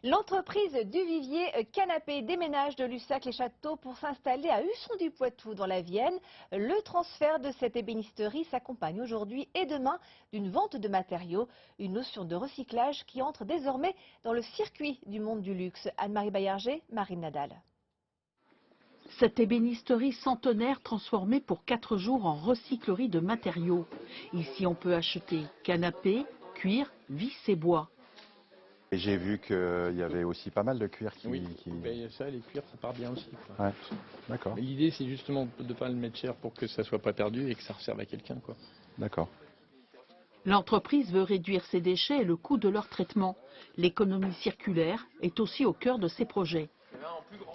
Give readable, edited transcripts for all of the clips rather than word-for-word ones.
L'entreprise Duvivier Canapé déménage de Lussac-les-Châteaux pour s'installer à Husson-du-Poitou dans la Vienne. Le transfert de cette ébénisterie s'accompagne aujourd'hui et demain d'une vente de matériaux, une notion de recyclage qui entre désormais dans le circuit du monde du luxe. Anne-Marie Baillarger, Marine Nadal. Cette ébénisterie centenaire transformée pour 4 jours en recyclerie de matériaux. Ici, on peut acheter canapés, cuir, vis et bois. J'ai vu qu'il y avait aussi pas mal de cuir qui... Oui, ben, ça, les cuirs, ça part bien aussi. Ouais, d'accord. L'idée, c'est justement de ne pas le mettre cher pour que ça ne soit pas perdu et que ça serve à quelqu'un, quoi. D'accord. L'entreprise veut réduire ses déchets et le coût de leur traitement. L'économie circulaire est aussi au cœur de ses projets.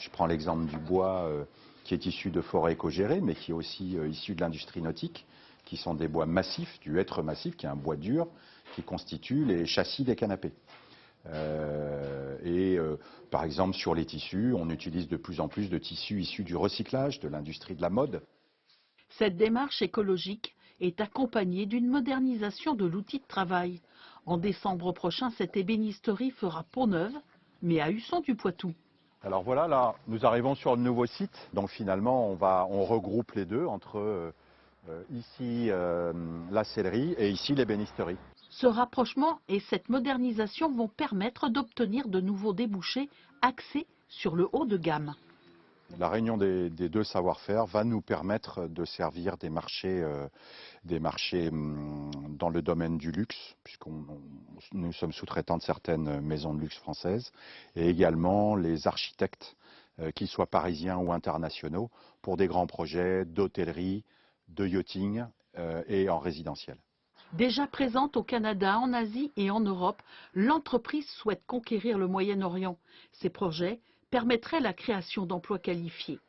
Je prends l'exemple du bois qui est issu de forêts éco-gérées, mais qui est aussi issu de l'industrie nautique, qui sont des bois massifs, du hêtre massif, qui est un bois dur, qui constitue les châssis des canapés. Par exemple, sur les tissus, on utilise de plus en plus de tissus issus du recyclage, de l'industrie de la mode. Cette démarche écologique est accompagnée d'une modernisation de l'outil de travail. En décembre prochain, cette ébénisterie fera peau neuve, mais à Husson-du-Poitou. Alors voilà, là, nous arrivons sur le nouveau site. Donc finalement, on regroupe les deux entre ici la sellerie et ici l'ébénisterie. Ce rapprochement et cette modernisation vont permettre d'obtenir de nouveaux débouchés axés sur le haut de gamme. La réunion des deux savoir-faire va nous permettre de servir des marchés dans le domaine du luxe, nous sommes sous-traitants de certaines maisons de luxe françaises, et également les architectes, qu'ils soient parisiens ou internationaux, pour des grands projets d'hôtellerie, de yachting et en résidentiel. Déjà présente au Canada, en Asie et en Europe, l'entreprise souhaite conquérir le Moyen-Orient. Ces projets permettraient la création d'emplois qualifiés.